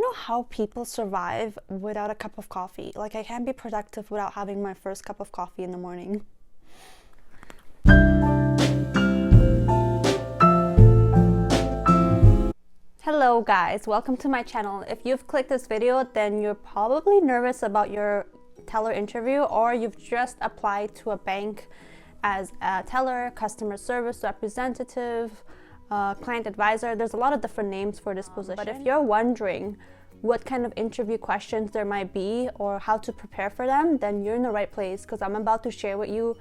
know how people survive without a cup of coffee. Like, I can't be productive without having my first cup of coffee in the morning. Hello guys, welcome to my channel. If you've clicked this video, then you're probably nervous about your teller interview, or you've just applied to a bank as a teller, customer service representative, client advisor. There's a lot of different names for this position. But if you're wondering what kind of interview questions there might be or how to prepare for them, then you're in the right place, because I'm about to share with you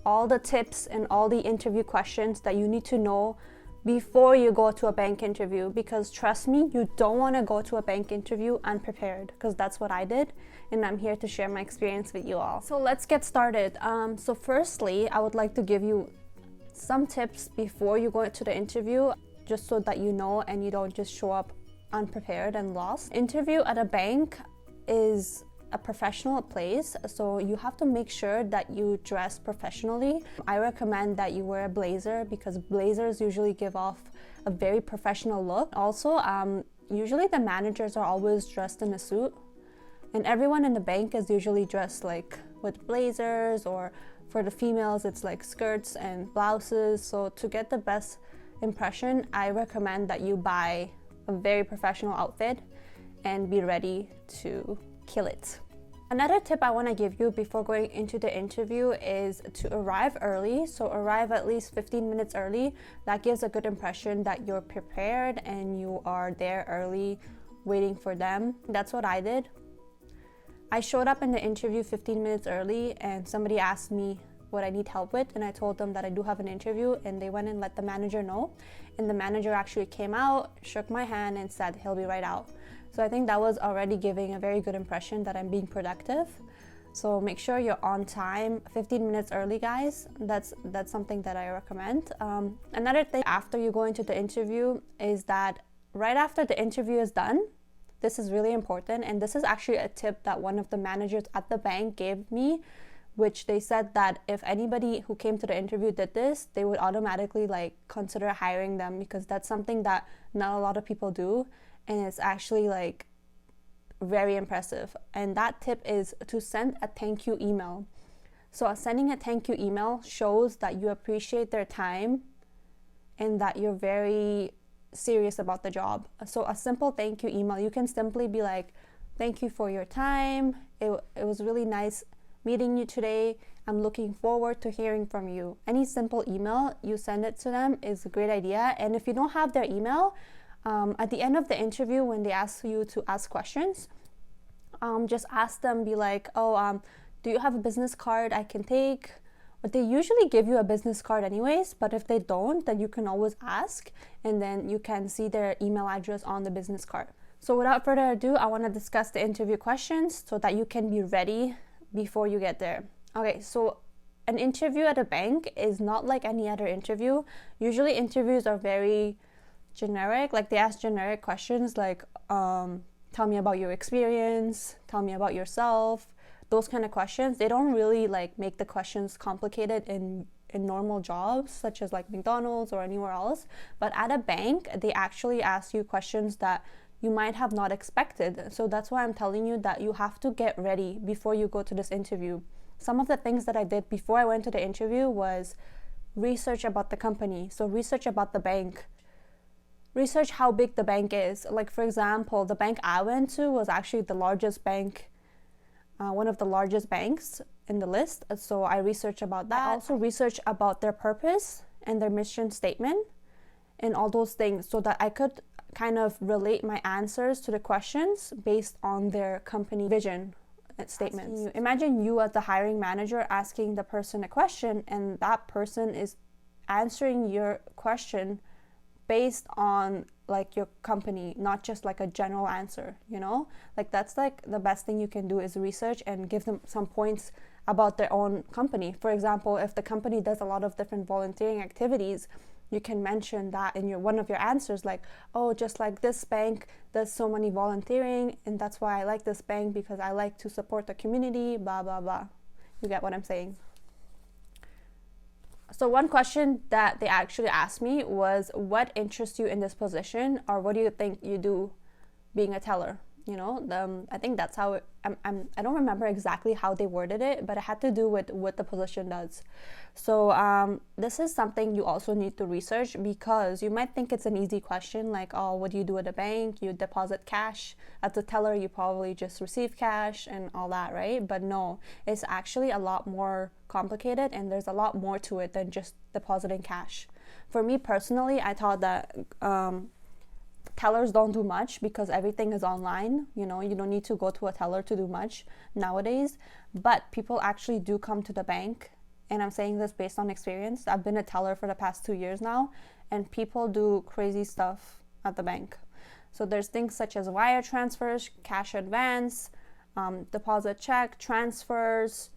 all the tips and all the interview questions that you need to know before you go to a bank interview. Because trust me, you don't want to go to a bank interview unprepared, because that's what I did, and I'm here to share my experience with you all. So let's get started. So firstly, I would like to give you some tips before you go into the interview, just so that you know and you don't just show up unprepared and lost. Interview at a bank is a professional place, so you have to make sure that you dress professionally. I recommend that you wear a blazer, because blazers usually give off a very professional look. Also, usually the managers are always dressed in a suit, and everyone in the bank is usually dressed like with blazers, or for the females it's like skirts and blouses. So to get the best impression, I recommend that you buy a very professional outfit and be ready to kill it. Another tip I want to give you before going into the interview is to arrive early. So arrive at least 15 minutes early. That gives a good impression that you're prepared and you are there early waiting for them. That's what I did. I showed up in the interview 15 minutes early, and somebody asked me what I need help with, and I told them that I do have an interview, and they went and let the manager know, and the manager actually came out, shook my hand, and said he'll be right out. So I think that was already giving a very good impression that I'm being productive. So make sure you're on time, 15 minutes early, guys. That's something that I recommend. Another thing after you go into the interview is that right after the interview is done, this is really important, and this is actually a tip that one of the managers at the bank gave me, which they said that if anybody who came to the interview did this, they would automatically consider hiring them, because that's something that not a lot of people do, and it's actually very impressive. And that tip is to send a thank you email. So sending a thank you email shows that you appreciate their time and that you're very serious about the job. So a simple thank you email, you can simply be like, thank you for your time, it was really nice meeting you today, I'm looking forward to hearing from you. Any simple email you send it to them is a great idea. And if you don't have their email, at the end of the interview, when they ask you to ask questions, just ask them, be like, do you have a business card I can take? But they usually give you a business card anyways, but if they don't, then you can always ask, and then you can see their email address on the business card. So without further ado, I want to discuss the interview questions so that you can be ready before you get there. Okay, so an interview at a bank is not like any other interview. Usually interviews are very generic, they ask generic questions like, tell me about your experience, tell me about yourself, those kind of questions. They don't really make the questions complicated in normal jobs such as McDonald's or anywhere else. But at a bank, they actually ask you questions that you might have not expected. So that's why I'm telling you that you have to get ready before you go to this interview. Some of the things that I did before I went to the interview was research about the company. So research about the bank. Research how big the bank is. For example, the bank I went to was actually the largest bank, one of the largest banks in the list. So I researched about that. I also researched about their purpose and their mission statement and all those things, so that I could kind of relate my answers to the questions based on their company vision statements. Imagine you as the hiring manager asking the person a question, and that person is answering your question based on your company, not just a general answer, that's the best thing you can do, is research and give them some points about their own company. For example, if the company does a lot of different volunteering activities, you can mention that in one of your answers, just like this bank does so many volunteering, and that's why I like this bank, because I like to support the community, blah blah blah. You get what I'm saying? So one question that they actually asked me was, what interests you in this position, or what do you think you do being a teller? I think that's how I don't remember exactly how they worded it, but it had to do with what the position does. So this is something you also need to research, because you might think it's an easy question, like, oh, what do you do at a bank? You deposit cash. As a teller, you probably just receive cash and all that, right? But no, it's actually a lot more complicated, and there's a lot more to it than just depositing cash. For me personally, I thought that tellers don't do much because everything is online. You don't need to go to a teller to do much nowadays, but people actually do come to the bank. And I'm saying this based on experience. I've been a teller for the past 2 years now, and people do crazy stuff at the bank. So there's things such as wire transfers, cash advance, deposit check, transfers,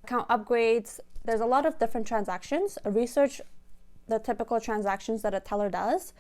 account upgrades. There's a lot of different transactions. Research the typical transactions that a teller does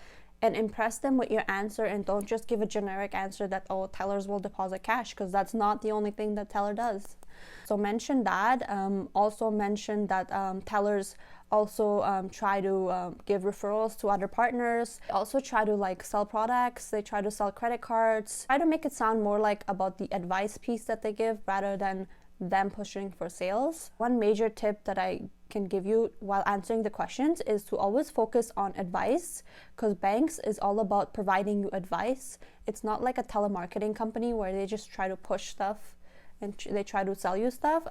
and impress them with your answer, and don't just give a generic answer that, oh, tellers will deposit cash, because that's not the only thing that teller does. So mention that. Also mention that tellers also try to give referrals to other partners. They also try to sell products. They try to sell credit cards. Try to make it sound more like about the advice piece that they give rather than them pushing for sales. One major tip that I can give you while answering the questions is to always focus on advice, because banks is all about providing you advice. It's not like a telemarketing company where they just try to push stuff and they try to sell you stuff.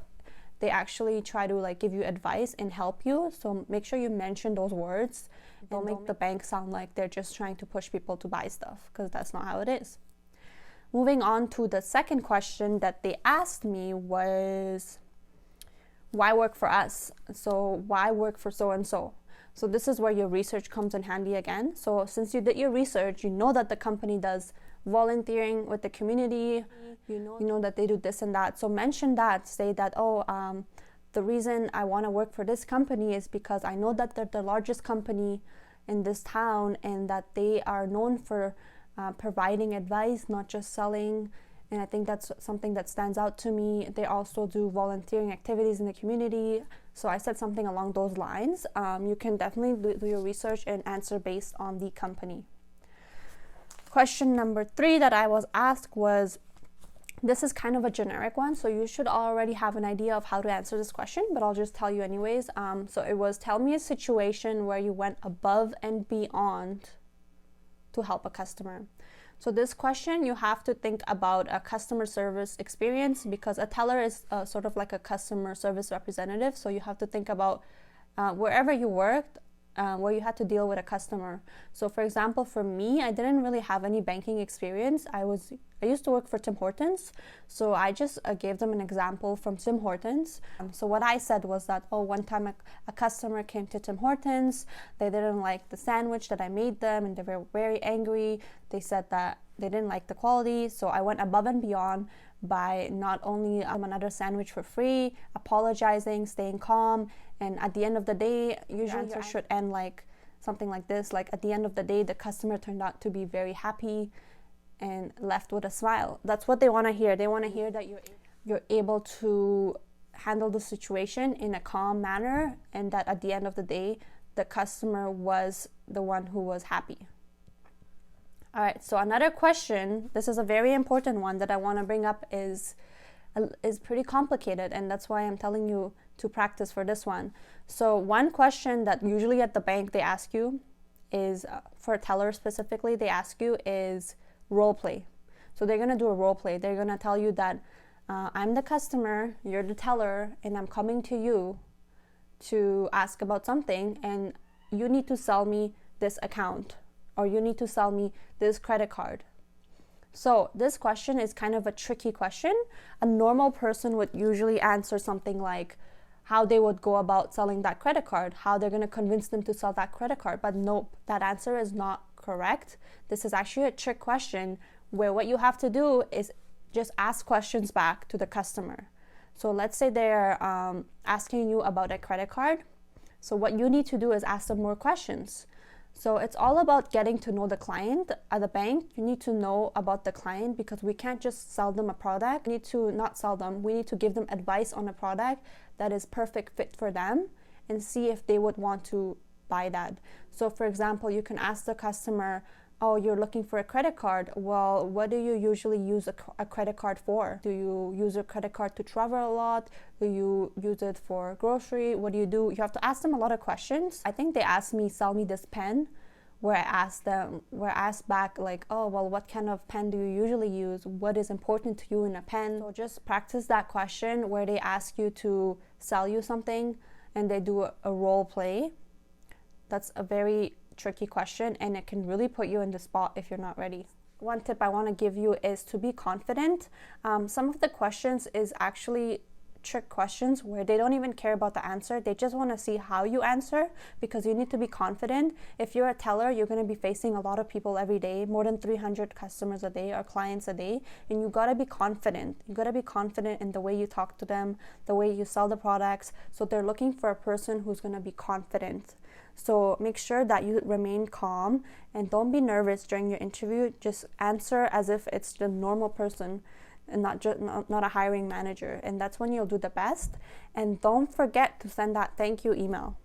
They actually try to give you advice and help you. So make sure you mention those words. Don't make the bank sound like they're just trying to push people to buy stuff, because that's not how it is. Moving on to the second question that they asked me was, why work for us? So why work for so-and-so? So this is where your research comes in handy again. So since you did your research, you know that the company does volunteering with the community, you know that they do this and that. So mention that, say that, the reason I want to work for this company is because I know that they're the largest company in this town, and that they are known for providing advice, not just selling. And I think that's something that stands out to me. They also do volunteering activities in the community. So I said something along those lines. You can definitely do your research and answer based on the company. Question number 3 that I was asked was, this is kind of a generic one, so you should already have an idea of how to answer this question, but I'll just tell you anyways. So it was, tell me a situation where you went above and beyond to help a customer. So this question, you have to think about a customer service experience, because a teller is sort of like a customer service representative. So you have to think about wherever you worked, where you had to deal with a customer. So for example, for me, I didn't really have any banking experience. I used to work for Tim Hortons, so I just gave them an example from Tim Hortons. So what I said was that, one time a customer came to Tim Hortons, they didn't like the sandwich that I made them, and they were very angry. They said that they didn't like the quality, so I went above and beyond by not only another sandwich for free, apologizing, staying calm, and at the end of the day, usually your answer should end like something like this, like, at the end of the day, the customer turned out to be very happy and left with a smile. That's what they want to hear. They want to hear that you're able to handle the situation in a calm manner, and that at the end of the day, the customer was the one who was happy. All right, so another question, this is a very important one that I want to bring up, is pretty complicated, and that's why I'm telling you to practice for this one. So one question that usually at the bank they ask you is, for tellers specifically, they ask you is role play. So they're going to do a role play. They're going to tell you that I'm the customer, you're the teller, and I'm coming to you to ask about something, and you need to sell me this account, or you need to sell me this credit card. So this question is kind of a tricky question. A normal person would usually answer something like how they would go about selling that credit card, how they're going to convince them to sell that credit card. But nope, that answer is not correct. This is actually a trick question where what you have to do is just ask questions back to the customer. So let's say they're asking you about a credit card. So what you need to do is ask them more questions. So it's all about getting to know the client. At the bank, you need to know about the client, because we can't just sell them a product. We need to not sell them. We need to give them advice on a product that is perfect fit for them and see if they would want to buy that. So for example, you can ask the customer, Oh, you're looking for a credit card. Well, what do you usually use a credit card for? Do you use a credit card to travel a lot? Do you use it for grocery? What do? You have to ask them a lot of questions. I think they asked me, sell me this pen, where I asked back like, oh, well, what kind of pen do you usually use? What is important to you in a pen? So just practice that question where they ask you to sell you something and they do a role play. That's a very tricky question, and it can really put you in the spot if you're not ready. One tip I want to give you is to be confident. Some of the questions is actually trick questions where they don't even care about the answer. They just want to see how you answer, because you need to be confident. If you're a teller, you're going to be facing a lot of people every day, more than 300 customers a day or clients a day, and you got to be confident. You got to be confident in the way you talk to them, the way you sell the products. So they're looking for a person who's going to be confident. So make sure that you remain calm and don't be nervous during your interview. Just answer as if it's the normal person and not a hiring manager, and that's when you'll do the best. And don't forget to send that thank you email.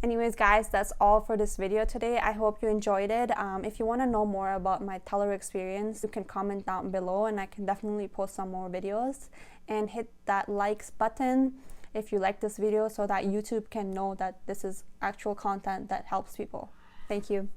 Anyways, guys, that's all for this video today. I hope you enjoyed it. If you want to know more about my teller experience, you can comment down below and I can definitely post some more videos. And hit that likes button if you like this video, so that YouTube can know that this is actual content that helps people. Thank you.